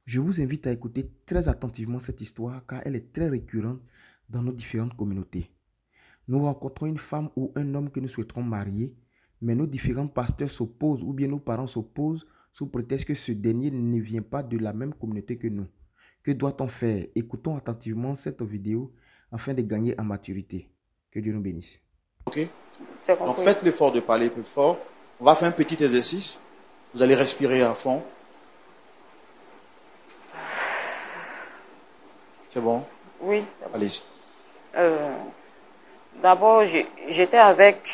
Je vous invite à écouter très attentivement cette histoire car elle est très récurrente dans nos différentes communautés. Nous rencontrons une femme ou un homme que nous souhaiterons marier, mais nos différents pasteurs s'opposent ou bien nos parents s'opposent sous prétexte que ce dernier ne vient pas de la même communauté que nous. Que doit-on faire? Écoutons attentivement cette vidéo afin de gagner en maturité. Que Dieu nous bénisse. Ok. Donc faites l'effort de parler plus fort. On va faire un petit exercice. Vous allez respirer à fond. C'est bon? Oui. Allez-y. D'abord, j'étais avec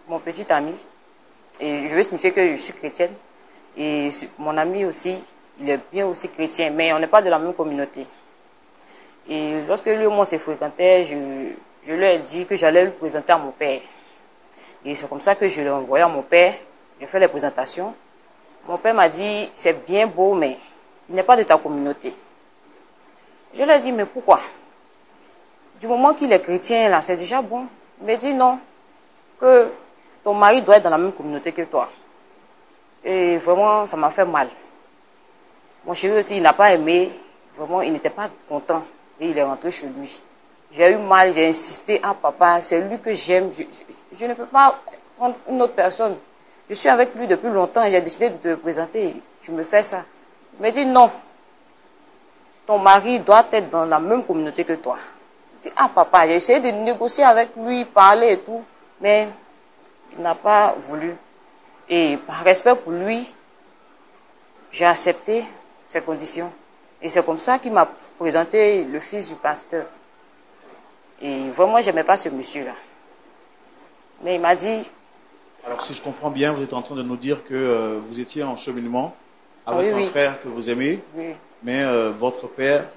mon petit ami. Et je veux signifier que je suis chrétienne. Et mon ami aussi, il est bien aussi chrétien, mais on n'est pas de la même communauté. Et lorsque lui et moi se fréquentait, je lui ai dit que j'allais le présenter à mon père. Et c'est comme ça que je l'ai envoyé à mon père. J'ai fait les présentations. Mon père m'a dit, c'est bien beau, mais il n'est pas de ta communauté. Je lui ai dit, mais pourquoi? Du moment qu'il est chrétien, là, c'est déjà bon. Il m'a dit non, que ton mari doit être dans la même communauté que toi. Et vraiment, ça m'a fait mal. Mon chéri aussi, il n'a pas aimé. Vraiment, il n'était pas content. Et il est rentré chez lui. J'ai eu mal, j'ai insisté. Ah papa, c'est lui que j'aime. Je ne peux pas prendre une autre personne. Je suis avec lui depuis longtemps et j'ai décidé de te le présenter. Tu me fais ça. Il m'a dit non. Ton mari doit être dans la même communauté que toi. Je dis, ah papa, j'ai essayé de négocier avec lui, parler et tout. Mais il n'a pas voulu. Et par respect pour lui, j'ai accepté ses conditions. Et c'est comme ça qu'il m'a présenté le fils du pasteur. Et vraiment, je n'aimais pas ce monsieur-là. Mais il m'a dit... Alors, si je comprends bien, vous êtes en train de nous dire que vous étiez en cheminement avec un frère que vous aimez, mais votre père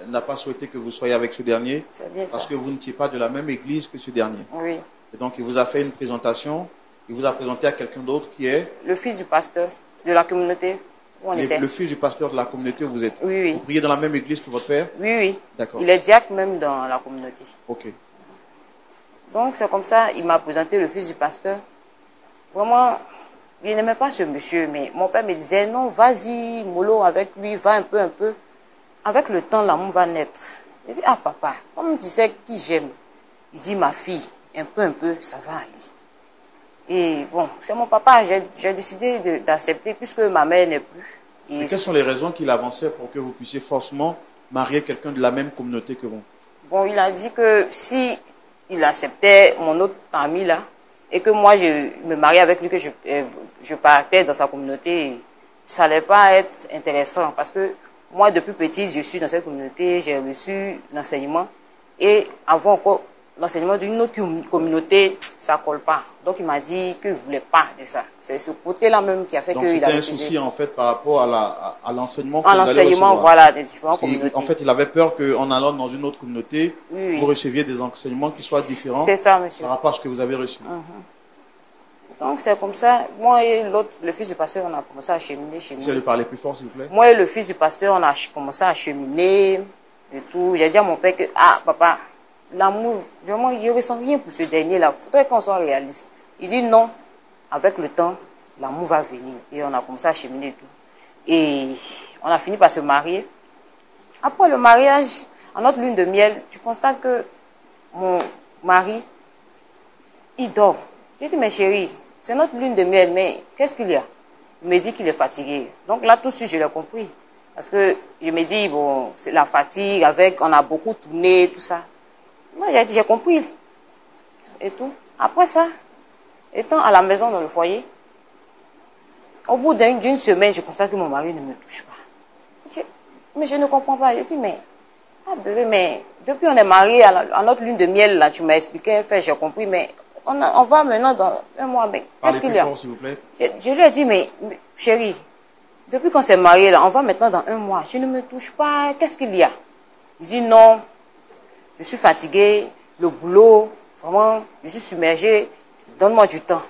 n'a pas souhaité que vous soyez avec ce dernier parce que vous n'étiez pas de la même église que ce dernier. Oui. Et donc, il vous a fait une présentation, il vous a présenté à quelqu'un d'autre qui est... Le fils du pasteur de la communauté où on était. Le fils du pasteur de la communauté où vous êtes. Oui, oui. Vous priez dans la même église que votre père? Oui, oui. D'accord. Il est diacre même dans la communauté. Ok. Donc, c'est comme ça, il m'a présenté le fils du pasteur. Vraiment, il n'aimait pas ce monsieur, mais mon père me disait, non, vas-y, mollo avec lui, va un peu, un peu. Avec le temps, l'amour va naître. Il dit, ah papa, comme tu sais qui j'aime, il dit, ma fille, un peu, ça va aller. Et bon, c'est mon papa, j'ai décidé d'accepter puisque ma mère n'est plus. Et quelles sont les raisons qu'il avançait pour que vous puissiez forcément marier quelqu'un de la même communauté que vous? Bon, il a dit que si il acceptait mon autre ami là, et que moi je me mariais avec lui, que je partais dans sa communauté, ça n'allait pas être intéressant parce que moi depuis petite je suis dans cette communauté, j'ai reçu l'enseignement et avant encore l'enseignement d'une autre communauté, ça colle pas. Donc il m'a dit qu'il ne voulait pas de ça. C'est ce côté-là même qui a fait qu'il a refusé. Donc c'était un souci en fait par rapport à l'enseignement. À l'enseignement, voilà, des différentes communautés. En fait, il avait peur qu'en allant dans une autre communauté, vous receviez des enseignements qui soient différents. C'est ça, monsieur. Par rapport à ce que vous avez reçu. Donc c'est comme ça. Moi et l'autre, le fils du pasteur, on a commencé à cheminer. Essayez de parler plus fort, s'il vous plaît. Moi et le fils du pasteur, on a commencé à cheminer et tout. J'ai dit à mon père que, ah papa, l'amour, vraiment, je ne ressens rien pour ce dernier-là. Il faudrait qu'on soit réaliste. Il dit non, avec le temps, l'amour va venir. Et on a commencé à cheminer et tout. Et on a fini par se marier. Après le mariage, en notre lune de miel, tu constates que mon mari, il dort. J'ai dit, mais chérie, c'est notre lune de miel, mais qu'est-ce qu'il y a? Il me dit qu'il est fatigué. Donc là, tout de suite, je l'ai compris. Parce que je me dis, bon, c'est la fatigue, on a beaucoup tourné, tout ça. Moi, j'ai dit, j'ai compris. Et tout. Après ça, étant à la maison dans le foyer, au bout d'une semaine, je constate que mon mari ne me touche pas. Mais je ne comprends pas. Je dis, mais, ah bébé, mais depuis on est mariés à notre lune de miel, là, tu m'as expliqué, j'ai compris, mais on va maintenant dans un mois. Mais qu'est-ce qu'il y a? Fort, s'il vous plaît. Je lui ai dit, mais chérie, depuis qu'on s'est mariés, là, on va maintenant dans un mois. Je ne me touche pas, qu'est-ce qu'il y a? Il dit, non, je suis fatiguée, le boulot, vraiment, je suis submergée, donne-moi du temps.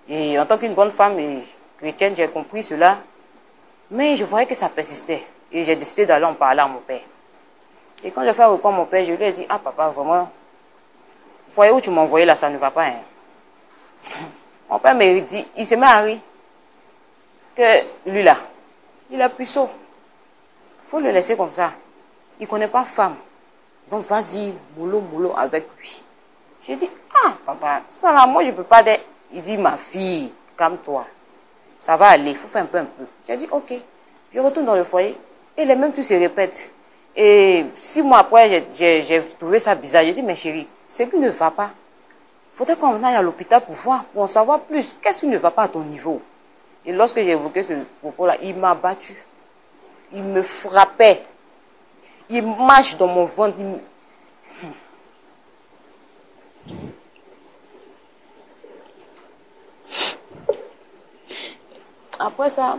Et en tant qu'une bonne femme et chrétienne, j'ai compris cela. Mais je voyais que ça persistait. Et j'ai décidé d'aller en parler à mon père. Et quand j'ai fait recours à mon père, je lui ai dit, ah papa, vraiment, vous voyez où tu m'as envoyé là, ça ne va pas. Hein. Mon père me dit, il se met à rire. Que lui là, il est puceau. faut le laisser comme ça. Il ne connaît pas femme. Donc, vas-y, mollo avec lui. Je dis, ah, papa, ça là, moi, je ne peux pas dire. Il dit, ma fille, calme-toi. Ça va aller, il faut faire un peu. J'ai dit, ok. Je retourne dans le foyer et les mêmes trucs se répètent. Et 6 mois après, j'ai trouvé ça bizarre. J'ai dit, mais chérie, ce qui ne va pas, il faudrait qu'on aille à l'hôpital pour voir, pour en savoir plus. Qu'est-ce qui ne va pas à ton niveau? Et lorsque j'ai évoqué ce propos-là, il m'a battu. Il me frappait. Il marche dans mon ventre. Après ça,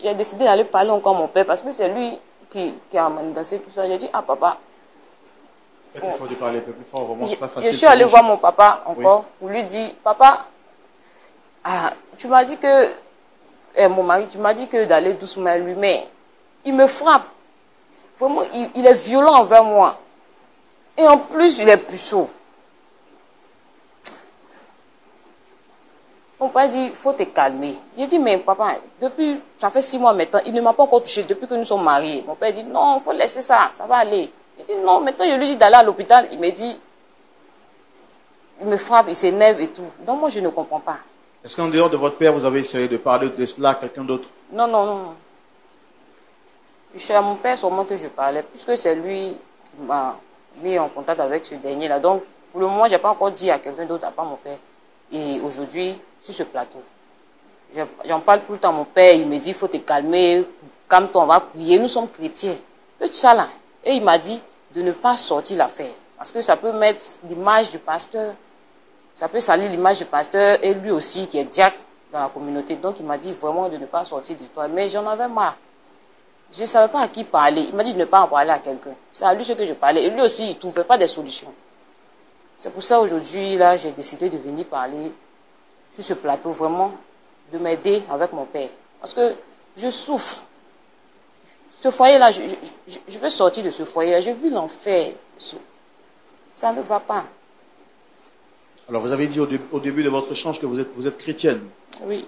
j'ai décidé d'aller parler encore à mon père parce que c'est lui qui a manigancé tout ça. J'ai dit, ah papa. Il faut parler un peu plus fort, vraiment, c'est pas facile. Je suis allée voir mon papa encore pour lui dire, papa, ah, tu m'as dit que, mon mari, tu m'as dit que d'aller doucement à lui, mais il me frappe. Vraiment, il est violent envers moi. Et en plus, il est puceau. Mon père dit, il faut te calmer. J'ai dit, mais papa, depuis, ça fait 6 mois maintenant, il ne m'a pas encore touché depuis que nous sommes mariés. Mon père dit, non, il faut laisser ça, ça va aller. J'ai dit, non, maintenant je lui dis d'aller à l'hôpital. Il me dit, il me frappe, il s'énerve et tout. Donc moi, je ne comprends pas. Est-ce qu'en dehors de votre père, vous avez essayé de parler de cela à quelqu'un d'autre? Non, non, non. Je suis à mon père seulement que je parlais, puisque c'est lui qui m'a mis en contact avec ce dernier-là. Donc, pour le moment, je n'ai pas encore dit à quelqu'un d'autre, à part mon père. Et aujourd'hui, sur ce plateau, j'en parle tout le temps à mon père. Il me dit, il faut te calmer, calme-toi, on va prier. Nous sommes chrétiens. Tout ça là. Et il m'a dit de ne pas sortir l'affaire. Parce que ça peut mettre l'image du pasteur, ça peut salir l'image du pasteur et lui aussi qui est diacre dans la communauté. Donc il m'a dit vraiment de ne pas sortir d'histoire. Mais j'en avais marre. Je ne savais pas à qui parler. Il m'a dit de ne pas en parler à quelqu'un. C'est à lui ce que je parlais. Et lui aussi, il ne trouvait pas des solutions. C'est pour ça aujourd'hui, là, j'ai décidé de venir parler sur ce plateau, vraiment, de m'aider avec mon père. Parce que je souffre. Ce foyer-là, je veux sortir de ce foyer-là. Je vis l'enfer. Ça ne va pas. Alors, vous avez dit au début de votre échange que vous êtes chrétienne. Oui.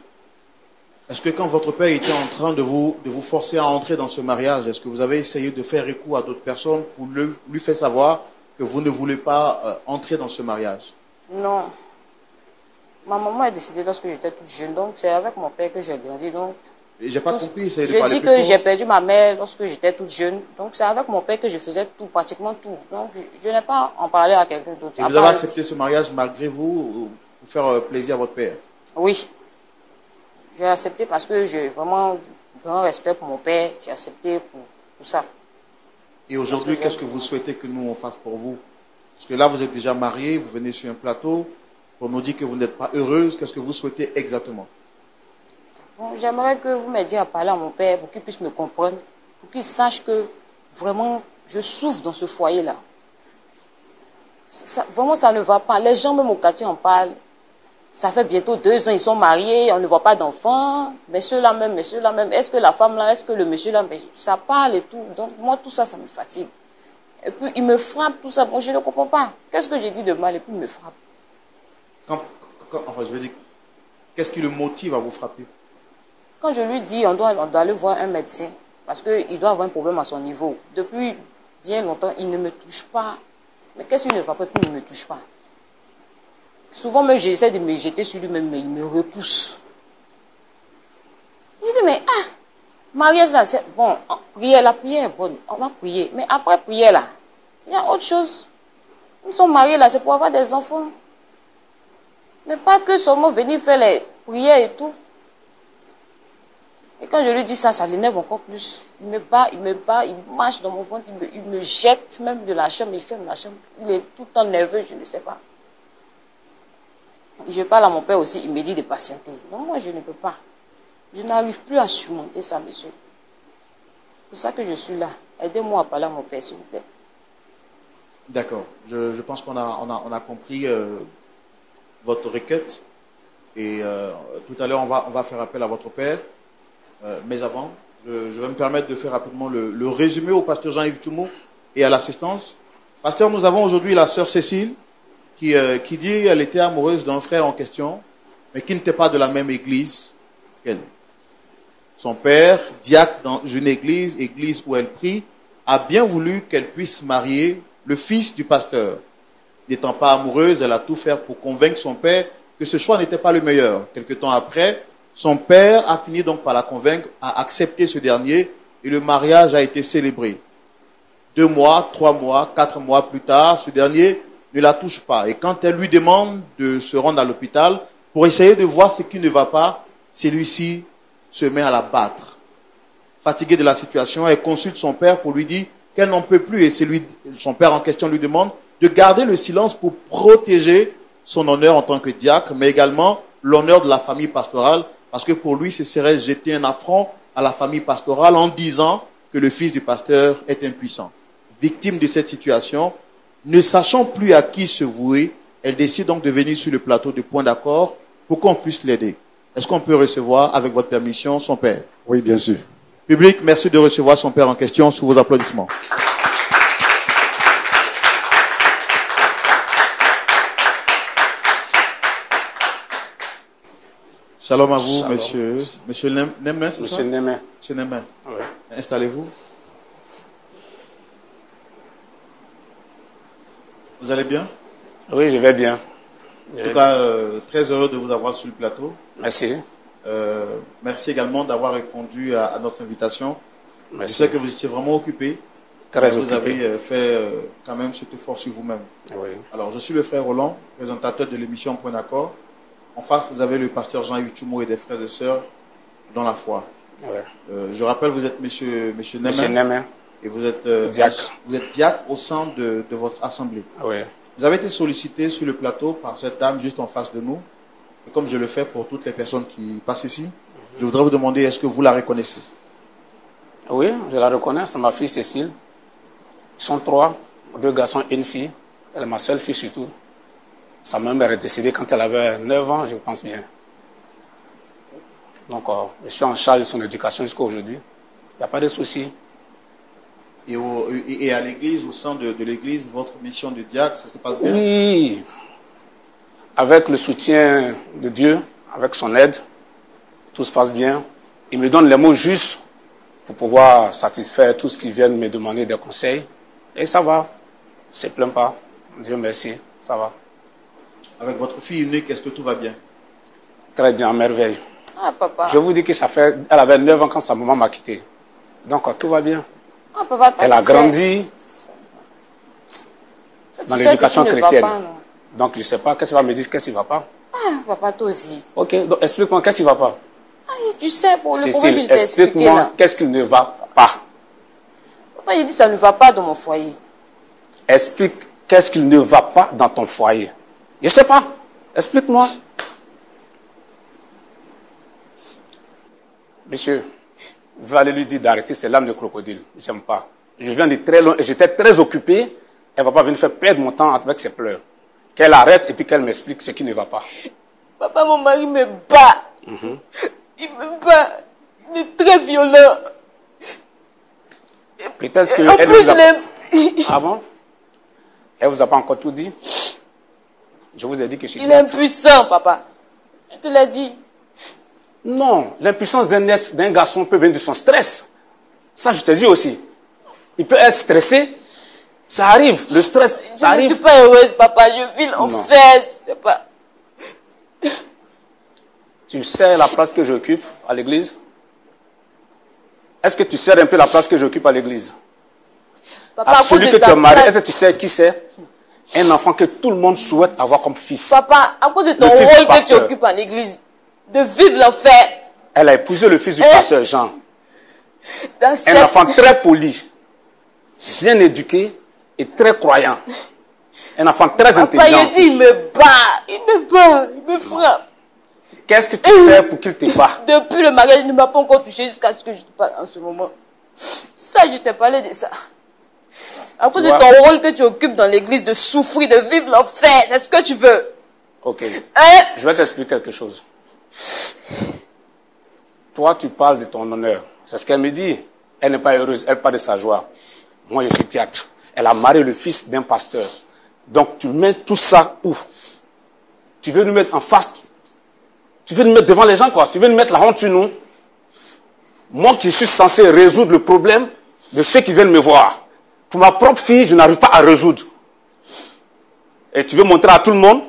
Est-ce que quand votre père était en train de vous forcer à entrer dans ce mariage, est-ce que vous avez essayé de faire écho à d'autres personnes pour lui faire savoir que vous ne voulez pas entrer dans ce mariage? Non. Ma maman a décidé lorsque j'étais toute jeune. Donc, c'est avec mon père que j'ai grandi. Donc, j'ai pas compris. Je dis que j'ai perdu ma mère lorsque j'étais toute jeune. Donc, c'est avec mon père que je faisais tout, pratiquement tout. Donc, je n'ai pas en parlé à quelqu'un d'autre. Et vous avez accepté ce mariage malgré vous pour faire plaisir à votre père? Oui. J'ai accepté parce que j'ai vraiment du grand respect pour mon père. J'ai accepté pour ça. Et aujourd'hui, qu'est-ce que vous souhaitez que nous on fasse pour vous? Parce que là, vous êtes déjà marié, vous venez sur un plateau, on nous dit que vous n'êtes pas heureuse. Qu'est-ce que vous souhaitez exactement? Bon, j'aimerais que vous m'aidiez à parler à mon père pour qu'il puisse me comprendre, pour qu'il sache que vraiment je souffre dans ce foyer-là. Vraiment, ça ne va pas. Les gens, même au quartier, en parlent. Ça fait bientôt 2 ans, ils sont mariés, on ne voit pas d'enfants. Mais ceux-là même, est-ce que la femme là, est-ce que le monsieur là, ça parle et tout. Donc, moi, tout ça, ça me fatigue. Et puis, il me frappe, tout ça. Bon, je ne comprends pas. Qu'est-ce que j'ai dit de mal et puis il me frappe. Enfin, je veux dire, qu'est-ce qui le motive à vous frapper? Quand je lui dis, on doit aller voir un médecin, parce qu'il doit avoir un problème à son niveau. Depuis bien longtemps, il ne me touche pas. Mais qu'est-ce qu'il ne va pas, puis il ne me touche pas? Souvent, même, j'essaie de me jeter sur lui-même, mais il me repousse. Je dis, mais, mariage là, c'est bon, la prière est bonne, on va prier. Mais après prière là, il y a autre chose. Nous sommes mariés là, c'est pour avoir des enfants. Mais pas que seulement venir faire les prières et tout. Et quand je lui dis ça, ça l'énerve encore plus. Il me bat, il marche dans mon ventre, il me jette même de la chambre, il ferme la chambre. Il est tout le temps nerveux, je ne sais pas. Je parle à mon père aussi, il me dit de patienter. Non, moi je ne peux pas. Je n'arrive plus à surmonter ça, monsieur. C'est pour ça que je suis là. Aidez-moi à parler à mon père, s'il vous plaît. D'accord. Je pense qu'on a compris votre requête. Et tout à l'heure, on va faire appel à votre père. Mais avant, je vais me permettre de faire rapidement le résumé au pasteur Jean-Yves Toumou et à l'assistance. Pasteur, nous avons aujourd'hui la sœur Cécile qui dit qu'elle était amoureuse d'un frère en question, mais qui n'était pas de la même église qu'elle. son père, diacre dans une église où elle prie, a bien voulu qu'elle puisse marier le fils du pasteur. N'étant pas amoureuse, elle a tout fait pour convaincre son père que ce choix n'était pas le meilleur. Quelque temps après, son père a fini donc par la convaincre à accepter ce dernier et le mariage a été célébré. 2 mois, 3 mois, 4 mois plus tard, ce dernier ne la touche pas. Et quand elle lui demande de se rendre à l'hôpital pour essayer de voir ce qui ne va pas, celui-ci se met à la battre. Fatiguée de la situation, elle consulte son père pour lui dire qu'elle n'en peut plus. Et son père en question lui demande de garder le silence pour protéger son honneur en tant que diacre, mais également l'honneur de la famille pastorale, parce que pour lui, ce serait jeter un affront à la famille pastorale en disant que le fils du pasteur est impuissant. Victime de cette situation, ne sachant plus à qui se vouer, elle décide donc de venir sur le plateau de Point d'accord pour qu'on puisse l'aider. Est-ce qu'on peut recevoir, avec votre permission, son père? Oui, bien sûr. Public, merci de recevoir son père en question sous vos applaudissements. Shalom à vous, Shalom. Monsieur Nemen, c'est ça? Monsieur Nemen. Monsieur Nemen. Oui. Installez-vous. Vous allez bien? Oui, je vais bien. En tout cas, très heureux de vous avoir sur le plateau. Merci. Merci également d'avoir répondu à notre invitation. Merci. Je sais que vous étiez vraiment occupé. Très vous occupé. avez fait quand même cet effort sur vous-même. Oui. Alors, je suis le frère Roland, présentateur de l'émission Point d'accord. En face, vous avez le pasteur Jean-Yves Tumo et des frères et sœurs dans la foi. Oui. Je rappelle, vous êtes monsieur Nemen. Monsieur Nemen. Et vous êtes Diacre. Vous êtes diacre au sein de votre assemblée. Oui. Vous avez été sollicité sur le plateau par cette dame juste en face de nous. Et comme je le fais pour toutes les personnes qui passent ici, je voudrais vous demander, est-ce que vous la reconnaissez? Oui, je la reconnais. C'est ma fille Cécile. Ils sont 3, 2 garçons et une fille. Elle est ma seule fille surtout. Sa mère est décédée quand elle avait 9 ans, je pense bien. Donc, je suis en charge de son éducation jusqu'à aujourd'hui. Il n'y a pas de souci. Et à l'église, au sein de l'église, votre mission de diacre, ça se passe bien? Oui. Avec le soutien de Dieu, avec son aide, tout se passe bien. Il me donne les mots justes pour pouvoir satisfaire tout ce qui vient me demander des conseils. Et ça va. Je ne plains pas. Dieu merci. Ça va. Avec votre fille unique, est-ce que tout va bien? Très bien, merveille. Ah, papa. Je vous dis que elle avait 9 ans quand sa maman m'a quitté. Donc, tout va bien. Ah, papa, Elle a grandi dans l'éducation chrétienne. Donc, je ne sais pas, qu'est-ce qu'il va me dire, qu'est-ce qui ne va pas? Ah, papa, toi aussi. Ok, donc explique-moi, qu'est-ce qui ne va pas? Ah, tu sais, pour le Cécile, problème que je t'ai expliqué explique-moi, là. qu'est-ce qui ne va pas? Papa, il dit ça ne va pas dans mon foyer. Explique, qu'est-ce qui ne va pas dans ton foyer? Je ne sais pas. Explique-moi. Monsieur, vous allez lui dire d'arrêter ses larmes de crocodile. Je n'aime pas. Je viens de très loin et j'étais très occupé. Elle ne va pas venir faire perdre mon temps avec ses pleurs. Qu'elle arrête et puis qu'elle m'explique ce qui ne va pas. Papa, mon mari me bat. Il me bat. Il est très violent. Peut-être que en elle plus, vous a... Ah bon? Elle ne vous a pas encore tout dit? Je vous ai dit que je suis il est impuissant, papa. Je te l'ai dit. Non, l'impuissance d'un garçon peut venir de son stress. Ça, je te dis aussi. Il peut être stressé. Ça arrive, le stress, ça arrive. Je ne suis pas heureuse, papa. Je vis l'enfer. Je sais pas. Tu sais la place que j'occupe à l'église? Est-ce que tu sais un peu la place que j'occupe à l'église? Papa, celui que tu as marié, est-ce que tu sais qui c'est? Un enfant que tout le monde souhaite avoir comme fils. Papa, à cause de ton rôle que tu occupes en l'église, de vivre l'enfer. Elle a épousé le fils du pasteur Jean. Un enfant très poli, bien éduqué et très croyant. Un enfant très intelligent. Papa, il dit, il me bat, il me frappe. Qu'est-ce que tu fais pour qu'il te bat? Depuis le mariage, il ne m'a pas encore touché jusqu'à ce que je te parle en ce moment. Ça, je t'ai parlé de ça. À cause de ton rôle que tu occupes dans l'église, de souffrir, de vivre l'enfer, c'est ce que tu veux. Ok. Je vais t'expliquer quelque chose. Toi, tu parles de ton honneur. C'est ce qu'elle me dit. Elle n'est pas heureuse, elle parle de sa joie. Moi, je suis diacre. Elle a marié le fils d'un pasteur. Donc, tu mets tout ça où? Tu veux nous mettre en face? Tu veux nous mettre devant les gens, quoi? Tu veux nous mettre la honte sur nous? Moi qui suis censé résoudre le problème de ceux qui viennent me voir. Pour ma propre fille, je n'arrive pas à résoudre. Et tu veux montrer à tout le monde,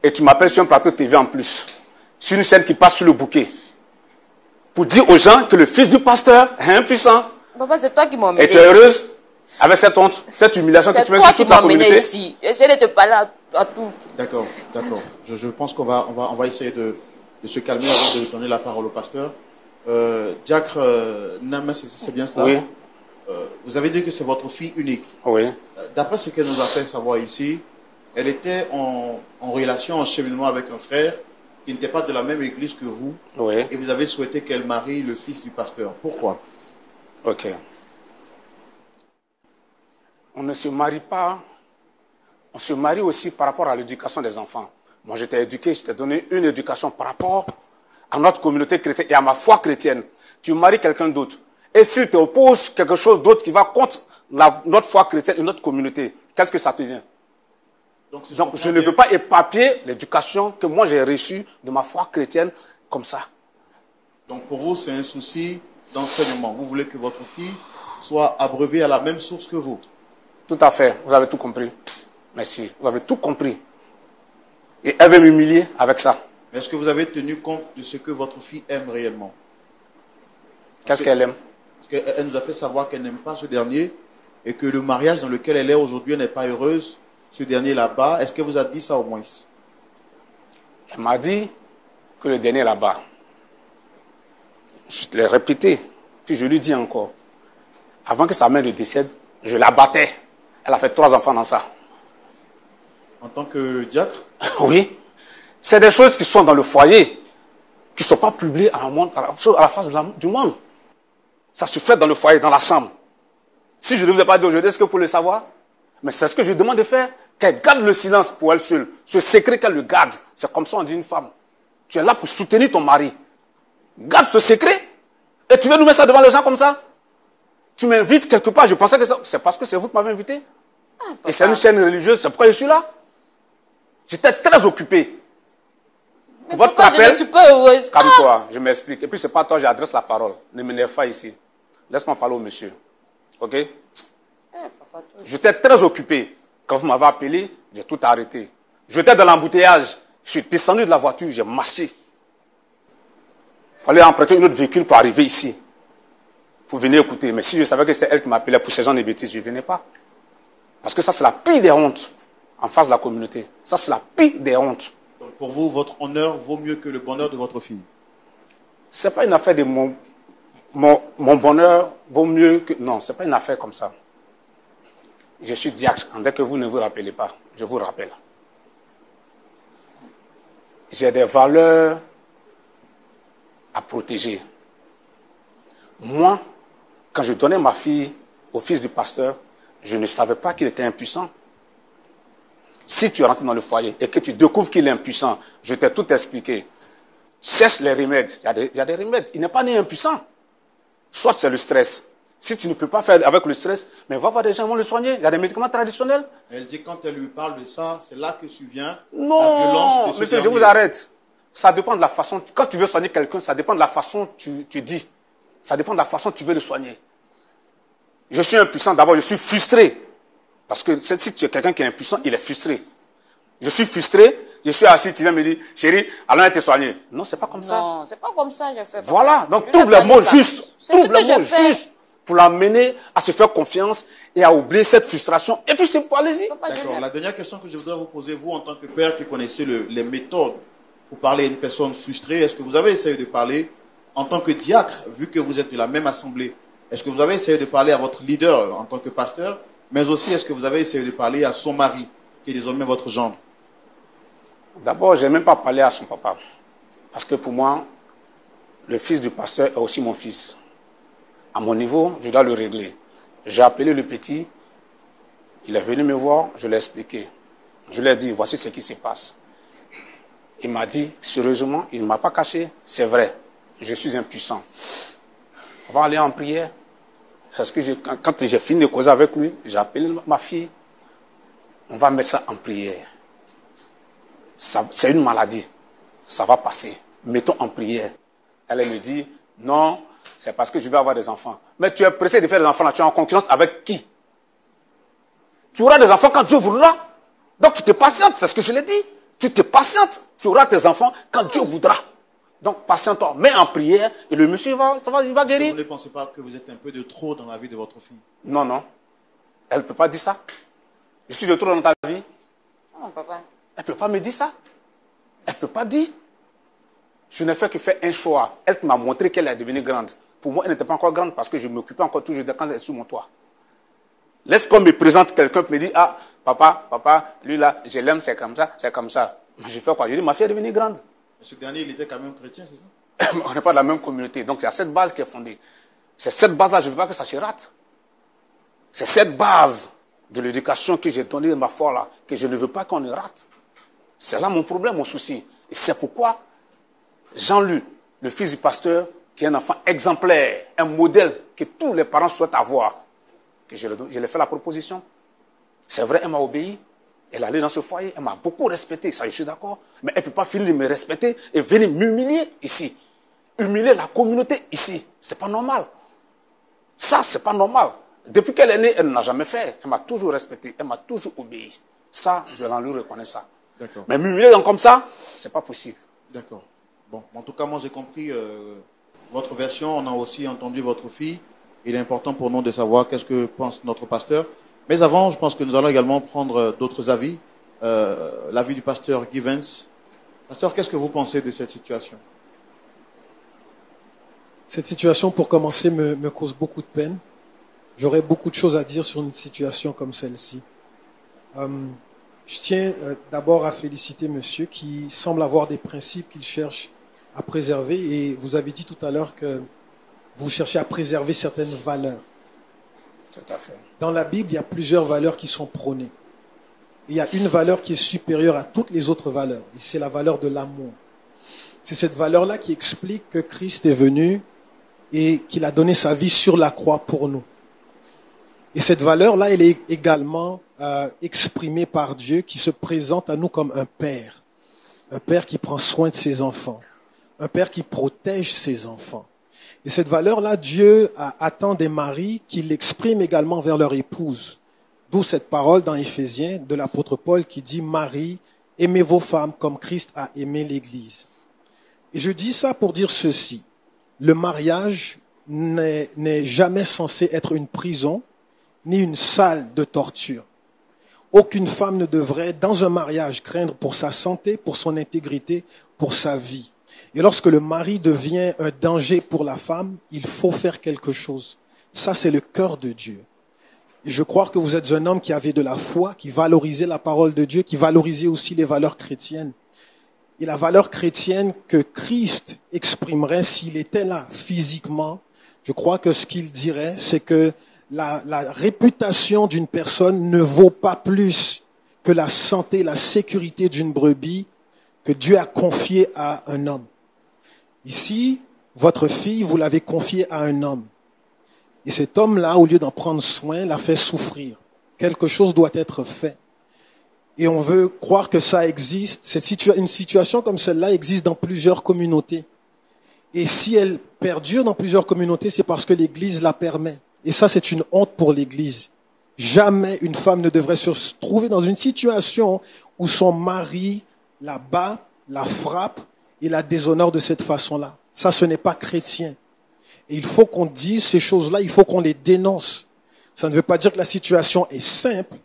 et tu m'appelles sur un plateau TV en plus. Sur une chaîne qui passe sur le bouquet. Pour dire aux gens que le fils du pasteur est impuissant. Papa, c'est toi qui m'as emmené. Et tu es heureuse avec cette honte, cette humiliation que tu mets sur toute la communauté? Ici. J'essaie de te parler à tout. D'accord, d'accord. Je pense qu'on va essayer de se calmer avant de donner la parole au pasteur. Diacre Names, c'est bien cela? Oui. Vous avez dit que c'est votre fille unique. Oui. D'après ce qu'elle nous a fait savoir ici, elle était en relation, en cheminement avec un frère qui n'était pas de la même église que vous. Oui. Et vous avez souhaité qu'elle marie le fils du pasteur. Pourquoi? Ok. On ne se marie pas. On se marie aussi par rapport à l'éducation des enfants. Moi, j'étais éduqué, je t'ai donné une éducation par rapport à notre communauté chrétienne et à ma foi chrétienne. Tu maries quelqu'un d'autre. Et si tu opposes quelque chose d'autre qui va contre notre foi chrétienne et notre communauté, qu'est-ce que ça te vient? Donc je ne veux pas éparpiller l'éducation que moi j'ai reçue de ma foi chrétienne comme ça. Donc pour vous, c'est un souci d'enseignement. Vous voulez que votre fille soit abreuvée à la même source que vous? Tout à fait. Vous avez tout compris. Merci. Vous avez tout compris. Et elle veut m'humilier avec ça. Est-ce que vous avez tenu compte de ce que votre fille aime réellement? Qu'est-ce qu'elle aime? Parce qu'elle nous a fait savoir qu'elle n'aime pas ce dernier et que le mariage dans lequel elle est aujourd'hui, elle n'est pas heureuse. Ce dernier là-bas, est-ce qu'elle vous a dit ça au moins? Elle m'a dit que le dernier là-bas, je l'ai répété, puis je lui dis encore, avant que sa mère ne décède, je la battais. Elle a fait 3 enfants dans ça. En tant que diacre? Oui. C'est des choses qui sont dans le foyer, qui ne sont pas publiées à la face du monde. Ça se fait dans le foyer, dans la chambre. Si je ne vous ai pas dit aujourd'hui, est-ce que vous pouvez le savoir? Mais c'est ce que je demande de faire. Qu'elle garde le silence pour elle seule. Ce secret qu'elle le garde. C'est comme ça on dit une femme. Tu es là pour soutenir ton mari. Garde ce secret. Et tu veux nous mettre ça devant les gens comme ça? Tu m'invites quelque part. Je pensais que c'est parce que c'est vous qui m'avez invité. Et c'est une chaîne religieuse. C'est pourquoi je suis là. J'étais très occupé. Mais pourquoi je ne suis pas heureuse? Calme-toi, je m'explique. Et puis c'est pas toi, j'adresse la parole. Ne m'énerve pas ici. Laisse-moi parler au monsieur. Ok? J'étais très occupé. Quand vous m'avez appelé, j'ai tout arrêté. J'étais dans l'embouteillage. Je suis descendu de la voiture, j'ai marché. Il fallait emprunter un autre véhicule pour arriver ici. Pour venir écouter. Mais si je savais que c'était elle qui m'appelait pour ces gens de bêtises, je ne venais pas. Parce que ça, c'est la pire des hontes en face de la communauté. Ça, c'est la pire des hontes. Donc pour vous, votre honneur vaut mieux que le bonheur de votre fille? Ce n'est pas une affaire de mon bonheur vaut mieux que... Non, ce n'est pas une affaire comme ça. Je suis diacre. Dès que vous ne vous rappelez pas, je vous rappelle. J'ai des valeurs à protéger. Moi, quand je donnais ma fille au fils du pasteur, je ne savais pas qu'il était impuissant. Si tu rentres dans le foyer et que tu découvres qu'il est impuissant, je t'ai tout expliqué. Cherche les remèdes. Il y a des remèdes. Il n'est pas né impuissant. Soit c'est le stress. Si tu ne peux pas faire avec le stress, mais va voir des gens, vont le soigner. Il y a des médicaments traditionnels. Elle dit quand elle lui parle de ça, c'est là que survient la violence de ce monsieur, dernier. Je vous arrête. Ça dépend de la façon. Quand tu veux soigner quelqu'un, ça dépend de la façon dont tu dis. Ça dépend de la façon dont tu veux le soigner. Je suis impuissant. D'abord, je suis frustré. Parce que si tu es quelqu'un qui est impuissant, il est frustré. Je suis frustré. Je suis assis, tu viens me dire, chérie, allons être soigné. Non, c'est pas comme ça. Non, c'est pas comme ça, je fais. Voilà. Donc, trouve les mots justes. Trouve les mots justes pour l'amener à se faire confiance et à oublier cette frustration. Et puis, c'est pour allez-y. D'accord. La dernière question que je voudrais vous poser, vous, en tant que père qui connaissez les méthodes pour parler à une personne frustrée, est-ce que vous avez essayé de parler en tant que diacre, vu que vous êtes de la même assemblée? Est-ce que vous avez essayé de parler à votre leader en tant que pasteur, mais aussi est-ce que vous avez essayé de parler à son mari, qui est désormais votre gendre? D'abord, je n'ai même pas parlé à son papa. Parce que pour moi, le fils du pasteur est aussi mon fils. À mon niveau, je dois le régler. J'ai appelé le petit, il est venu me voir, je l'ai expliqué. Je lui ai dit, voici ce qui se passe. Il m'a dit, sérieusement, il ne m'a pas caché, c'est vrai, je suis impuissant. On va aller en prière. C'est ce que quand j'ai fini de causer avec lui, j'ai appelé ma fille, on va mettre ça en prière. C'est une maladie, ça va passer. Mettons en prière. Elle me dit, non, c'est parce que je vais avoir des enfants. Mais tu es pressé de faire des enfants là, tu es en concurrence avec qui? Tu auras des enfants quand Dieu voudra. Donc tu te patientes, c'est ce que je l'ai dit. Tu te patientes, tu auras tes enfants quand Dieu voudra. Donc patiente-toi, mets en prière et le monsieur il va guérir. Vous ne pensez pas que vous êtes un peu de trop dans la vie de votre fille? Non, non. Elle ne peut pas dire ça. Je suis de trop dans ta vie. Non, papa. Elle ne peut pas me dire ça. Elle ne peut pas dire. Je n'ai fait que faire un choix. Elle m'a montré qu'elle est devenue grande. Pour moi, elle n'était pas encore grande parce que je m'occupais encore toujours de quand elle est sous mon toit. Laisse qu'on me présente quelqu'un qui me dit, ah, papa, lui là, je l'aime, c'est comme ça, c'est comme ça. Mais je fais quoi? Je dis, ma fille est devenue grande. Ce dernier, il était quand même chrétien, c'est ça? On n'est pas de la même communauté. Donc, il y a cette base qui est fondée. C'est cette base-là, je ne veux pas que ça se rate. C'est cette base de l'éducation que j'ai donnée de ma foi là, que je ne veux pas qu'on ne rate. C'est là mon problème, mon souci. Et c'est pourquoi Jean-Luc, le fils du pasteur, qui est un enfant exemplaire, un modèle que tous les parents souhaitent avoir, que je lui ai fait la proposition. C'est vrai, elle m'a obéi. Elle est allée dans ce foyer, elle m'a beaucoup respecté, ça je suis d'accord. Mais elle ne peut pas finir de me respecter et venir m'humilier ici. Humilier la communauté ici. C'est pas normal. Ça, c'est pas normal. Depuis qu'elle est née, elle ne l'a jamais fait. Elle m'a toujours respecté, elle m'a toujours obéi. Ça, je l'en lui reconnais ça. D'accord. Mais m'humilier comme ça, c'est pas possible. D'accord. Bon, en tout cas, moi j'ai compris votre version. On a aussi entendu votre fille. Il est important pour nous de savoir qu'est-ce que pense notre pasteur. Mais avant, je pense que nous allons également prendre d'autres avis. L'avis du pasteur Guy Vence. Pasteur, qu'est-ce que vous pensez de cette situation? Cette situation, pour commencer, me cause beaucoup de peine. J'aurais beaucoup de choses à dire sur une situation comme celle-ci. Je tiens d'abord à féliciter monsieur qui semble avoir des principes qu'il cherche à préserver. Et vous avez dit tout à l'heure que vous cherchez à préserver certaines valeurs. Tout à fait. Dans la Bible, il y a plusieurs valeurs qui sont prônées. Il y a une valeur qui est supérieure à toutes les autres valeurs. Et c'est la valeur de l'amour. C'est cette valeur-là qui explique que Christ est venu et qu'il a donné sa vie sur la croix pour nous. Et cette valeur-là, elle est également exprimée par Dieu qui se présente à nous comme un père. Un père qui prend soin de ses enfants. Un père qui protège ses enfants. Et cette valeur-là, Dieu attend des maris qui l'expriment également vers leur épouse. D'où cette parole dans Éphésiens de l'apôtre Paul qui dit « Marie, aimez vos femmes comme Christ a aimé l'Église ». Et je dis ça pour dire ceci. Le mariage n'est jamais censé être une prison ni une salle de torture. Aucune femme ne devrait, dans un mariage, craindre pour sa santé, pour son intégrité, pour sa vie. Et lorsque le mari devient un danger pour la femme, il faut faire quelque chose. Ça, c'est le cœur de Dieu. Et je crois que vous êtes un homme qui avait de la foi, qui valorisait la parole de Dieu, qui valorisait aussi les valeurs chrétiennes. Et la valeur chrétienne que Christ exprimerait s'il était là physiquement, je crois que ce qu'il dirait, c'est que la réputation d'une personne ne vaut pas plus que la santé, la sécurité d'une brebis que Dieu a confiée à un homme. Ici, votre fille, vous l'avez confiée à un homme. Et cet homme-là, au lieu d'en prendre soin, l'a fait souffrir. Quelque chose doit être fait. Et on veut croire que ça existe. Une situation comme celle-là existe dans plusieurs communautés. Et si elle perdure dans plusieurs communautés, c'est parce que l'Église la permet. Et ça, c'est une honte pour l'Église. Jamais une femme ne devrait se trouver dans une situation où son mari la bat, la frappe et la déshonore de cette façon-là. Ça, ce n'est pas chrétien. Et il faut qu'on dise ces choses-là, il faut qu'on les dénonce. Ça ne veut pas dire que la situation est simple.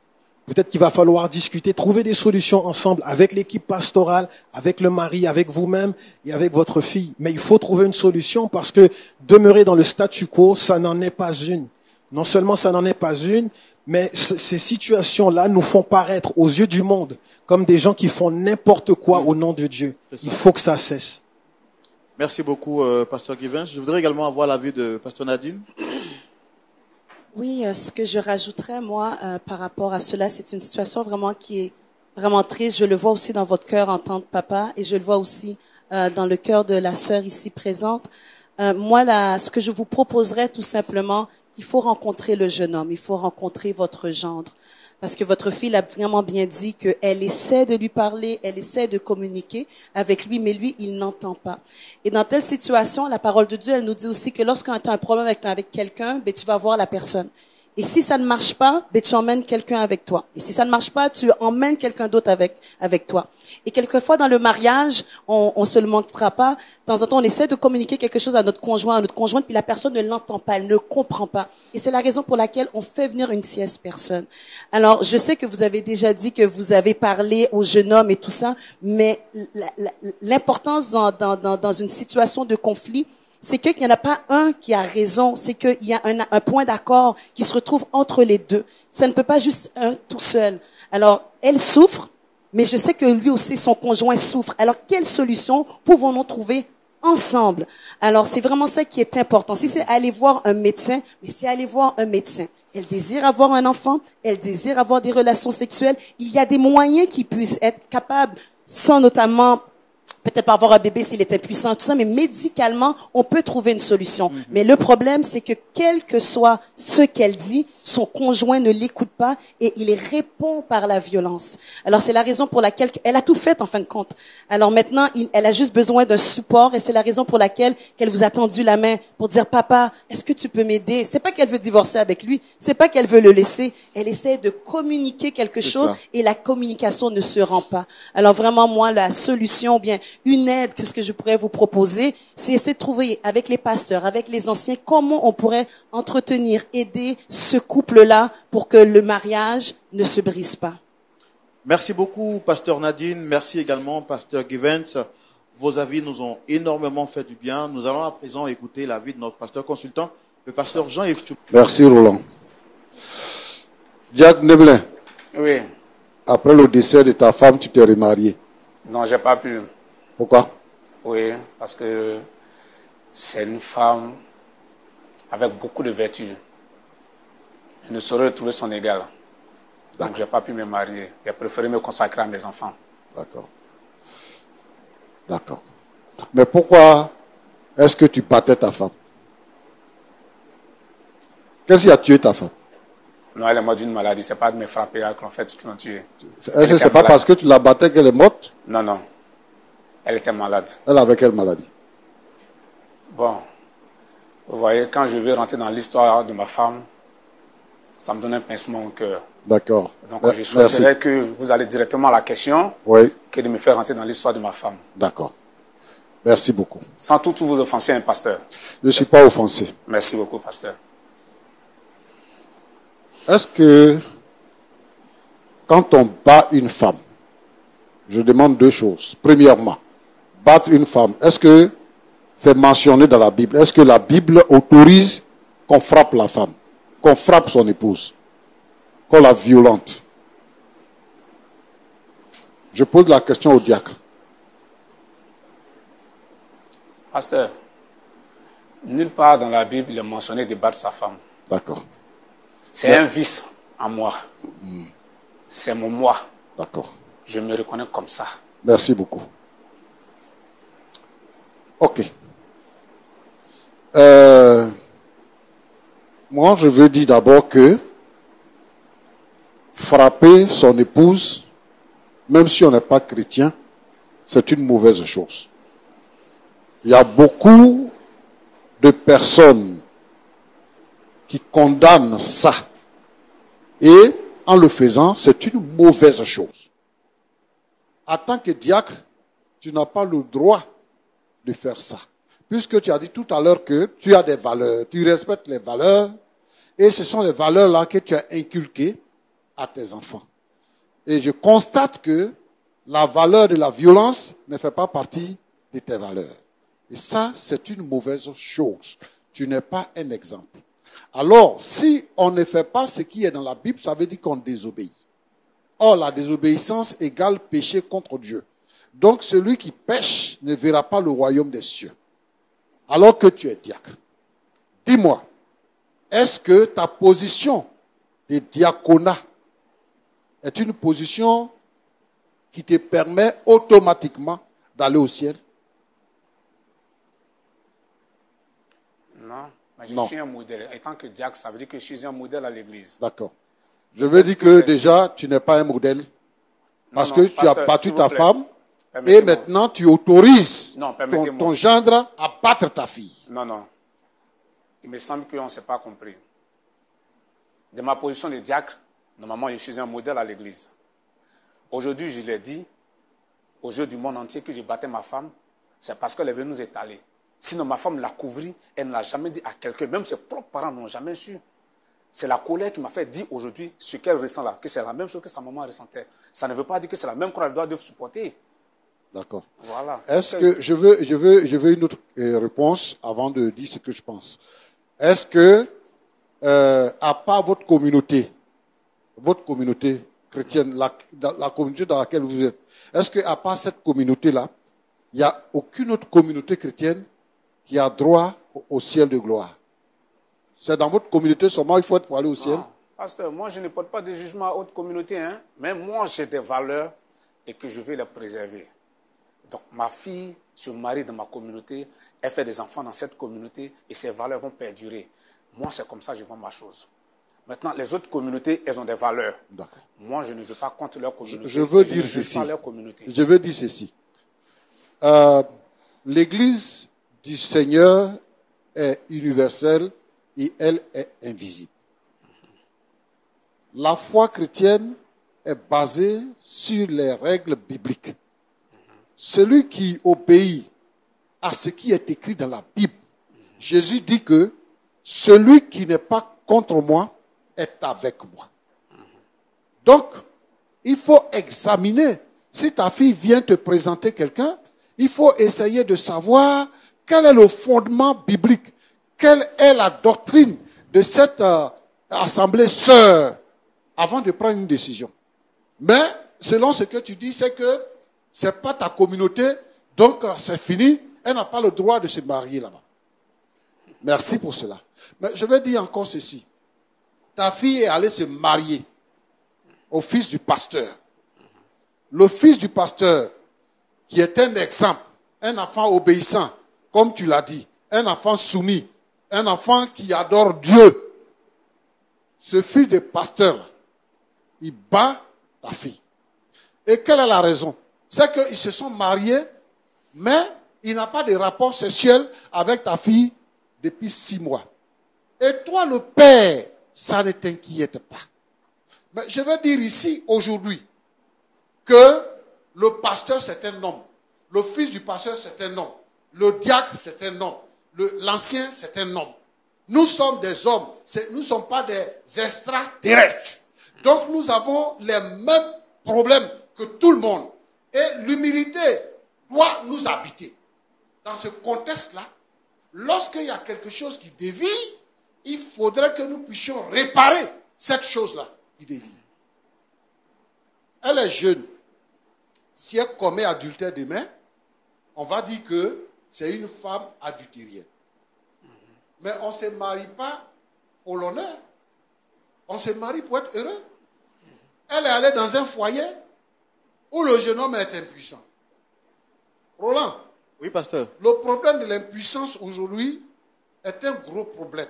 Peut-être qu'il va falloir discuter, trouver des solutions ensemble avec l'équipe pastorale, avec le mari, avec vous-même et avec votre fille. Mais il faut trouver une solution parce que demeurer dans le statu quo, ça n'en est pas une. Non seulement ça n'en est pas une, mais ces situations-là nous font paraître aux yeux du monde comme des gens qui font n'importe quoi au nom de Dieu. Il faut que ça cesse. Merci beaucoup, Pasteur Guivin. Je voudrais également avoir l'avis de Pasteur Nadine. Oui, ce que je rajouterais, moi, par rapport à cela, c'est une situation vraiment qui est vraiment triste. Je le vois aussi dans votre cœur en tant que papa et je le vois aussi dans le cœur de la sœur ici présente. Moi, ce que je vous proposerais tout simplement, il faut rencontrer le jeune homme, il faut rencontrer votre gendre. Parce que votre fille a vraiment bien dit qu'elle essaie de lui parler, elle essaie de communiquer avec lui, mais lui, il n'entend pas. Et dans telle situation, la parole de Dieu, elle nous dit aussi que lorsqu'on a un problème avec quelqu'un, ben, tu vas voir la personne. Et si ça ne marche pas, ben, tu emmènes quelqu'un avec toi. Et si ça ne marche pas, tu emmènes quelqu'un d'autre avec toi. Et quelquefois, dans le mariage, on se le montrera pas. De temps en temps, on essaie de communiquer quelque chose à notre conjoint, à notre conjointe, puis la personne ne l'entend pas, elle ne comprend pas. Et c'est la raison pour laquelle on fait venir une tierce personne. Alors, je sais que vous avez déjà dit que vous avez parlé au jeune homme et tout ça, mais l'importance dans une situation de conflit, c'est qu'il n'y en a pas un qui a raison, c'est qu'il y a un point d'accord qui se retrouve entre les deux. Ça ne peut pas juste un tout seul. Alors, elle souffre, mais je sais que lui aussi, son conjoint souffre. Alors, quelle solution pouvons-nous trouver ensemble? Alors, c'est vraiment ça qui est important. Si c'est aller voir un médecin, mais c'est aller voir un médecin. Elle désire avoir un enfant, elle désire avoir des relations sexuelles. Il y a des moyens qui puissent être capables, sans notamment peut-être pas avoir un bébé s'il est impuissant, tout ça, mais médicalement, on peut trouver une solution. Mais le problème, c'est que quel que soit ce qu'elle dit, son conjoint ne l'écoute pas et il répond par la violence. Alors, c'est la raison pour laquelle elle a tout fait, en fin de compte. Alors maintenant, elle a juste besoin d'un support et c'est la raison pour laquelle qu'elle vous a tendu la main pour dire, papa, est-ce que tu peux m'aider? C'est pas qu'elle veut divorcer avec lui, c'est pas qu'elle veut le laisser. Elle essaie de communiquer quelque chose et la communication ne se rend pas. Alors vraiment, moi, la solution, bien, une aide que ce que je pourrais vous proposer, c'est essayer de trouver avec les pasteurs, avec les anciens, comment on pourrait entretenir, aider ce couple-là pour que le mariage ne se brise pas. Merci beaucoup, pasteur Nadine. Merci également, pasteur Givens. Vos avis nous ont énormément fait du bien. Nous allons à présent écouter l'avis de notre pasteur consultant, le pasteur Jean-Yves Tchoup. Merci, Roland. Jack Neblin. Oui. Après le décès de ta femme, tu t'es remarié. Non, j'ai pas pu. Pourquoi? Oui, parce que c'est une femme avec beaucoup de vertus. Je ne saurais trouver son égal. Donc, je n'ai pas pu me marier. J'ai préféré me consacrer à mes enfants. D'accord. D'accord. Mais pourquoi est-ce que tu battais ta femme? Qu'est-ce qui a tué ta femme? Non, elle est morte d'une maladie. Ce n'est pas de me frapper qu'en fait, tu l'as tuée. Est-ce que ce n'est pas parce que tu la battais qu'elle est morte? Non, non. Elle était malade. Elle avait quelle maladie? Bon, vous voyez, quand je vais rentrer dans l'histoire de ma femme, ça me donne un pincement au cœur. D'accord. Donc, je souhaiterais que vous allez directement à la question que de me faire rentrer dans l'histoire de ma femme. D'accord. Merci beaucoup. Sans tout vous offenser, un pasteur. Je ne suis pas offensé. Merci beaucoup, pasteur. Est-ce que quand on bat une femme, je demande deux choses. Premièrement, battre une femme, est-ce que c'est mentionné dans la Bible? Est-ce que la Bible autorise qu'on frappe la femme, qu'on frappe son épouse, qu'on la violente? Je pose la question au diacre. Pasteur, nulle part dans la Bible il est mentionné de battre sa femme. D'accord. C'est un vice en moi. C'est mon moi. D'accord. Je me reconnais comme ça. Merci beaucoup. Ok. Moi, je veux dire d'abord que frapper son épouse, même si on n'est pas chrétien, c'est une mauvaise chose. Il y a beaucoup de personnes qui condamnent ça. Et en le faisant, c'est une mauvaise chose. En tant que diacre, tu n'as pas le droit de faire ça. Puisque tu as dit tout à l'heure que tu as des valeurs, tu respectes les valeurs, et ce sont les valeurs-là que tu as inculquées à tes enfants. Et je constate que la valeur de la violence ne fait pas partie de tes valeurs. Et ça, c'est une mauvaise chose. Tu n'es pas un exemple. Alors, si on ne fait pas ce qui est dans la Bible, ça veut dire qu'on désobéit. Or, la désobéissance égale péché contre Dieu. Donc, celui qui pêche ne verra pas le royaume des cieux. Alors que tu es diacre. Dis-moi, est-ce que ta position de diaconat est une position qui te permet automatiquement d'aller au ciel? Non, Je suis un modèle. Étant que diacre, ça veut dire que je suis un modèle à l'église. D'accord. Je veux dire que déjà, tu n'es pas un modèle. Parce que tu as battu ta femme. Et maintenant, tu autorises ton gendre à battre ta fille. Non, non. Il me semble qu'on ne s'est pas compris. De ma position de diacre, normalement, je suis un modèle à l'église. Aujourd'hui, je l'ai dit aux yeux du monde entier que je battais ma femme. C'est parce qu'elle est venue nous étaler. Sinon, ma femme l'a couvrie. Elle ne l'a jamais dit à quelqu'un. Même ses propres parents n'ont jamais su. C'est la colère qui m'a fait dire aujourd'hui ce qu'elle ressent là. Que c'est la même chose que sa maman ressentait. Ça ne veut pas dire que c'est la même chose qu'elle doit supporter. D'accord. Voilà. Est-ce que je veux une autre réponse avant de dire ce que je pense. Est-ce que à part votre communauté chrétienne, la communauté dans laquelle vous êtes, est-ce que à part cette communauté-là, il n'y a aucune autre communauté chrétienne qui a droit au ciel de gloire? C'est dans votre communauté seulement il faut être pour aller au ciel? Non. Pasteur, moi je ne porte pas de jugement à autre communauté, hein, mais moi j'ai des valeurs et que je vais les préserver. Donc ma fille se marie dans ma communauté, elle fait des enfants dans cette communauté et ses valeurs vont perdurer. Moi c'est comme ça que je vois ma chose. Maintenant les autres communautés, elles ont des valeurs. Moi je ne veux pas contre leur communauté. Je veux dire ceci. Je veux dire ceci. L'Église du Seigneur est universelle et elle est invisible. La foi chrétienne est basée sur les règles bibliques. Celui qui obéit à ce qui est écrit dans la Bible, Jésus dit que celui qui n'est pas contre moi est avec moi. Donc, il faut examiner. Si ta fille vient te présenter quelqu'un, il faut essayer de savoir quel est le fondement biblique, quelle est la doctrine de cette assemblée sœur avant de prendre une décision. Mais, selon ce que tu dis, c'est que ce n'est pas ta communauté, donc c'est fini, elle n'a pas le droit de se marier là-bas. Merci pour cela. Mais je vais dire encore ceci. Ta fille est allée se marier au fils du pasteur. Le fils du pasteur, qui est un exemple, un enfant obéissant, comme tu l'as dit, un enfant soumis, un enfant qui adore Dieu. Ce fils de pasteur, il bat la fille. Et quelle est la raison? C'est qu'ils se sont mariés, mais il n'a pas de rapport sexuel avec ta fille depuis 6 mois. Et toi, le père, ça ne t'inquiète pas. Mais je veux dire ici, aujourd'hui, que le pasteur, c'est un homme. Le fils du pasteur, c'est un homme. Le diacre, c'est un homme. L'ancien, c'est un homme. Nous sommes des hommes. Nous ne sommes pas des extraterrestres. Donc, nous avons les mêmes problèmes que tout le monde. Et l'humilité doit nous habiter. Dans ce contexte-là, lorsqu'il y a quelque chose qui dévie, il faudrait que nous puissions réparer cette chose-là qui dévie. Elle est jeune. Si elle commet adultère demain, on va dire que c'est une femme adultérienne. Mais on ne se marie pas pour l'honneur. On se marie pour être heureux. Elle est allée dans un foyer où le jeune homme est impuissant. Roland. Oui, pasteur. Le problème de l'impuissance aujourd'hui est un gros problème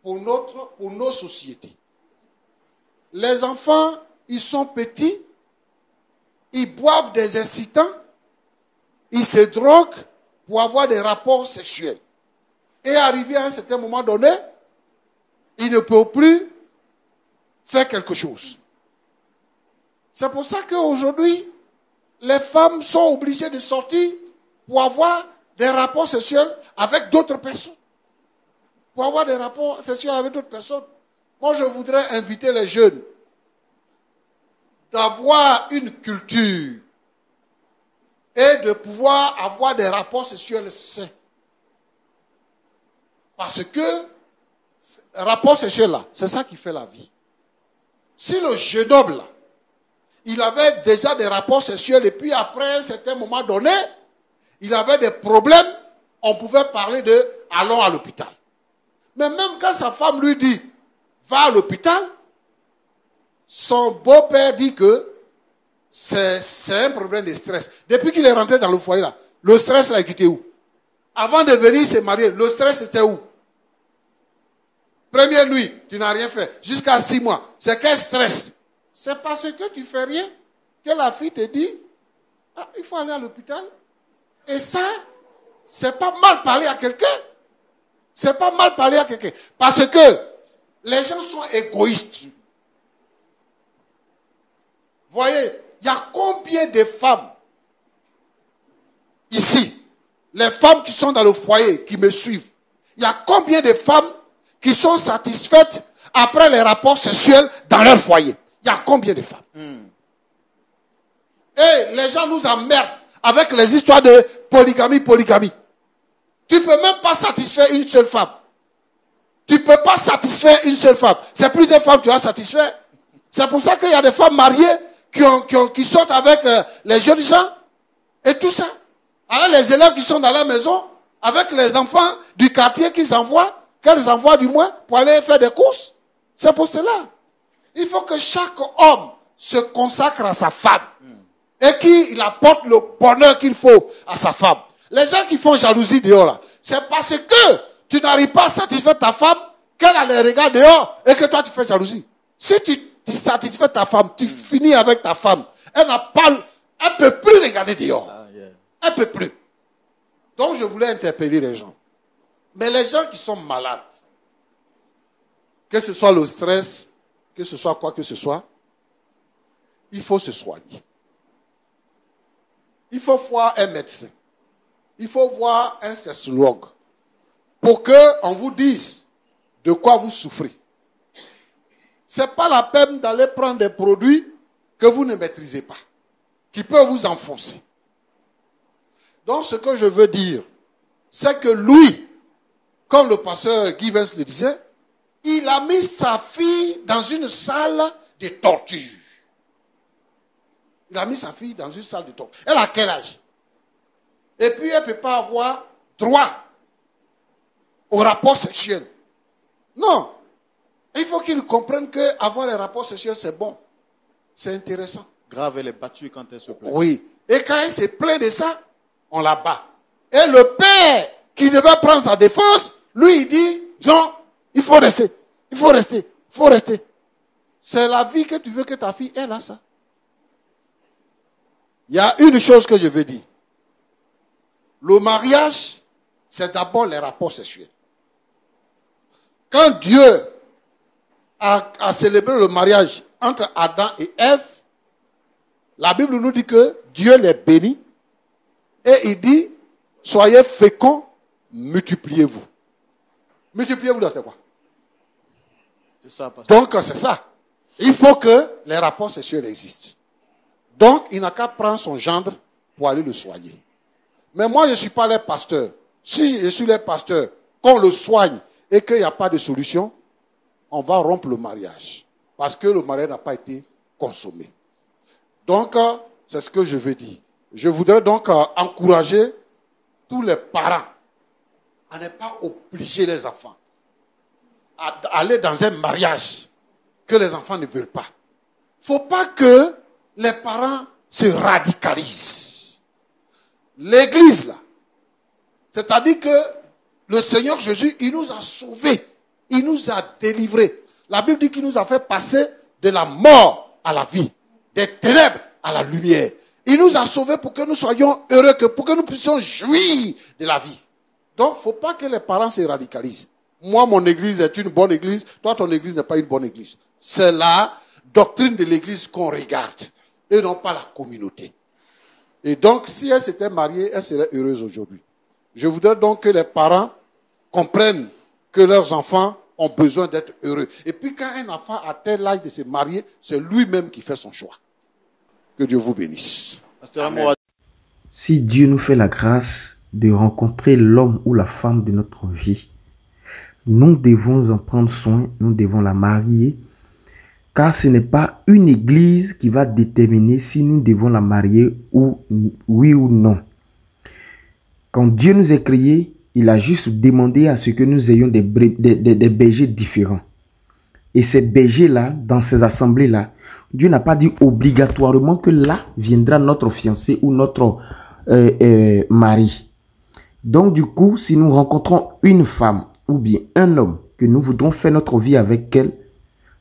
pour nos sociétés. Les enfants, ils sont petits, ils boivent des incitants, ils se droguent pour avoir des rapports sexuels. Et arrivé à un certain moment donné, ils ne peuvent plus faire quelque chose. C'est pour ça qu'aujourd'hui, les femmes sont obligées de sortir pour avoir des rapports sexuels avec d'autres personnes. Pour avoir des rapports sexuels avec d'autres personnes. Moi, je voudrais inviter les jeunes d'avoir une culture et de pouvoir avoir des rapports sexuels sains. Parce que rapport sexuel là, c'est ça qui fait la vie. Si le jeune homme là, il avait déjà des rapports sexuels et puis après un certain moment donné, il avait des problèmes, on pouvait parler de allons à l'hôpital. Mais même quand sa femme lui dit va à l'hôpital, son beau-père dit que c'est un problème de stress. Depuis qu'il est rentré dans le foyer là, le stress l'a quitté où? Avant de venir se marier, le stress était où? Première nuit, tu n'as rien fait. Jusqu'à 6 mois. C'est quel stress? C'est parce que tu fais rien que la fille te dit, ah, il faut aller à l'hôpital. Et ça, c'est pas mal parler à quelqu'un. C'est pas mal parler à quelqu'un. Parce que les gens sont égoïstes. Voyez, il y a combien de femmes ici, les femmes qui sont dans le foyer, qui me suivent, il y a combien de femmes qui sont satisfaites après les rapports sexuels dans leur foyer? Il y a combien de femmes? Et les gens nous emmerdent avec les histoires de polygamie. Tu ne peux même pas satisfaire une seule femme. Tu ne peux pas satisfaire une seule femme. C'est plusieurs femmes que tu vas satisfaire. C'est pour ça qu'il y a des femmes mariées qui sortent avec les jeunes gens et tout ça. Alors les élèves qui sont dans la maison, avec les enfants du quartier qu'elles envoient du moins pour aller faire des courses. C'est pour cela. Il faut que chaque homme se consacre à sa femme et qu'il apporte le bonheur qu'il faut à sa femme. Les gens qui font jalousie dehors là, c'est parce que tu n'arrives pas à satisfaire ta femme, qu'elle a les regards dehors et que toi tu fais jalousie. Si tu satisfais ta femme, tu finis avec ta femme, elle ne peut plus regarder dehors. Elle ne peut plus. Donc je voulais interpeller les gens. Mais les gens qui sont malades, que ce soit le stress, que ce soit quoi que ce soit, il faut se soigner. Il faut voir un médecin. Il faut voir un sexologue pour qu'on vous dise de quoi vous souffrez. Ce n'est pas la peine d'aller prendre des produits que vous ne maîtrisez pas, qui peuvent vous enfoncer. Donc ce que je veux dire, c'est que lui, comme le pasteur Guy Vance le disait, il a mis sa fille dans une salle de torture. Il a mis sa fille dans une salle de torture. Elle a quel âge? Et puis elle ne peut pas avoir droit au rapport sexuel. Non. Il faut qu'il comprenne qu'avoir les rapports sexuels, c'est bon. C'est intéressant. Grave, elle est battue quand elle se plaint. Oui. Et quand elle se plaint de ça, on la bat. Et le père qui devait prendre sa défense, lui, il dit, non, il faut rester. Il faut rester. Il faut rester. C'est la vie que tu veux que ta fille, elle a ça. Il y a une chose que je veux dire. Le mariage, c'est d'abord les rapports sexuels. Quand Dieu a célébré le mariage entre Adam et Ève, la Bible nous dit que Dieu les bénit et il dit, soyez féconds, multipliez-vous. Multipliez-vous, c'est quoi? C'est ça, pasteur. Donc, c'est ça. Il faut que les rapports sexuels existent. Donc, il n'a qu'à prendre son gendre pour aller le soigner. Mais moi, je ne suis pas les pasteurs. Si je suis les pasteurs, qu'on le soigne et qu'il n'y a pas de solution, on va rompre le mariage. Parce que le mariage n'a pas été consommé. Donc, c'est ce que je veux dire. Je voudrais donc encourager tous les parents à ne pas obliger les enfants à aller dans un mariage que les enfants ne veulent pas. Il ne faut pas que les parents se radicalisent. L'église, là, c'est-à-dire que le Seigneur Jésus, il nous a sauvés, il nous a délivrés. La Bible dit qu'il nous a fait passer de la mort à la vie, des ténèbres à la lumière. Il nous a sauvés pour que nous soyons heureux, pour que nous puissions jouir de la vie. Donc, il ne faut pas que les parents se radicalisent. Moi, mon église est une bonne église. Toi, ton église n'est pas une bonne église. C'est la doctrine de l'église qu'on regarde et non pas la communauté. Et donc, si elle s'était mariée, elle serait heureuse aujourd'hui. Je voudrais donc que les parents comprennent que leurs enfants ont besoin d'être heureux. Et puis, quand un enfant a tel âge de se marier, c'est lui-même qui fait son choix. Que Dieu vous bénisse. Amen. Si Dieu nous fait la grâce de rencontrer l'homme ou la femme de notre vie, nous devons en prendre soin, nous devons la marier, car ce n'est pas une église qui va déterminer si nous devons la marier ou oui ou non. Quand Dieu nous a créés, il a juste demandé à ce que nous ayons des bergers différents. Et ces bergers-là, dans ces assemblées-là, Dieu n'a pas dit obligatoirement que là viendra notre fiancé ou notre mari. Donc du coup, si nous rencontrons une femme ou bien un homme que nous voudrons faire notre vie avec elle,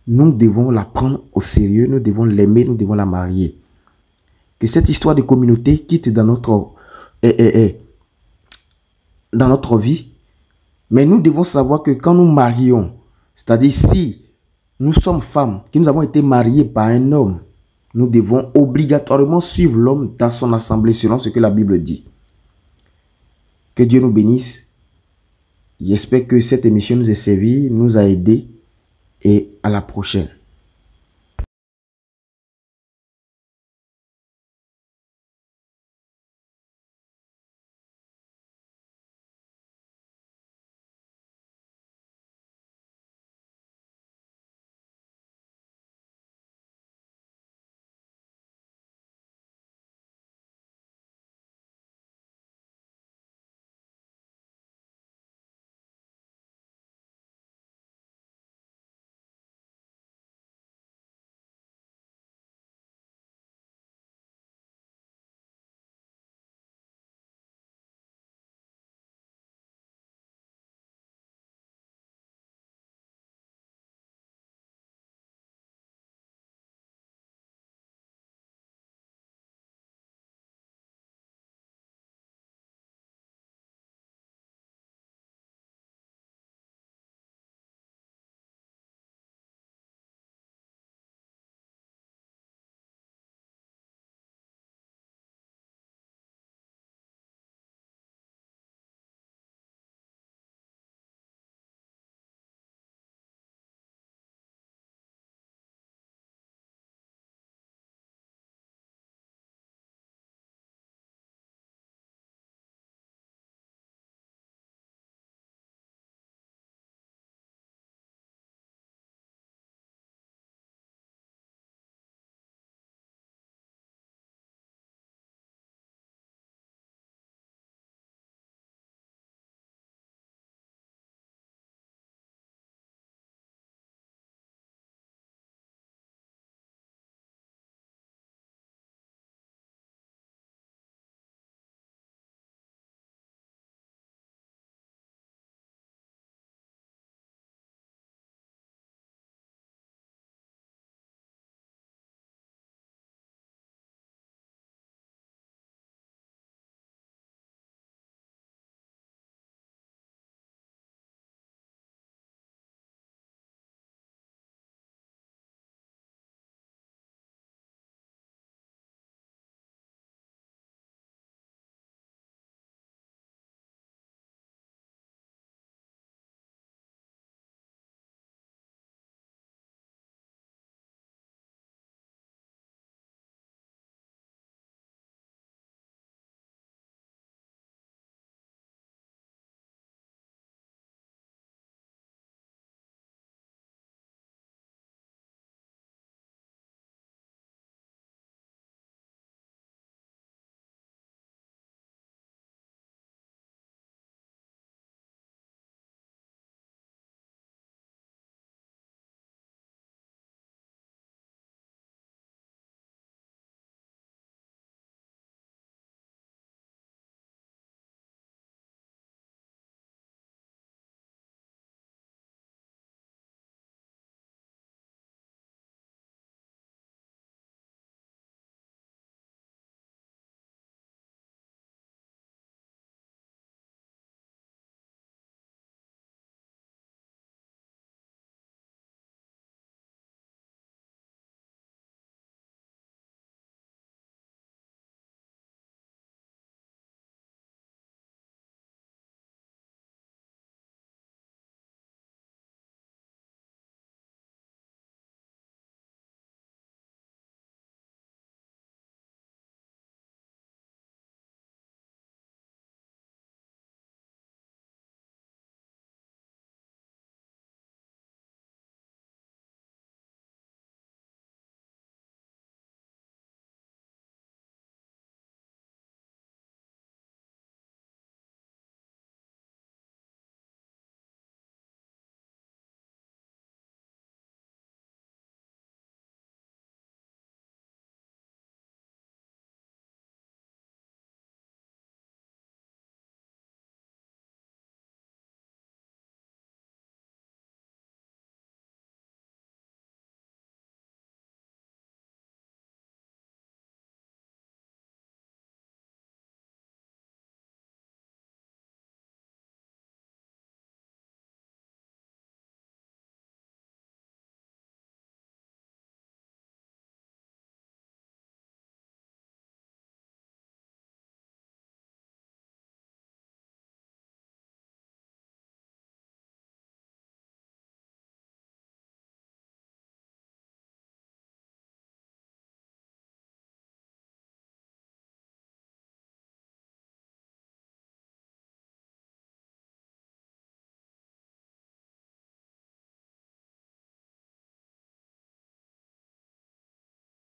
nous devons la prendre au sérieux, nous devons l'aimer, nous devons la marier. Que cette histoire de communauté quitte dans notre vie. Mais nous devons savoir que quand nous marions, c'est-à-dire si nous sommes femmes, que nous avons été mariées par un homme, nous devons obligatoirement suivre l'homme dans son assemblée selon ce que la Bible dit. Que Dieu nous bénisse. J'espère que cette émission nous a servi, nous a aidés et à la prochaine.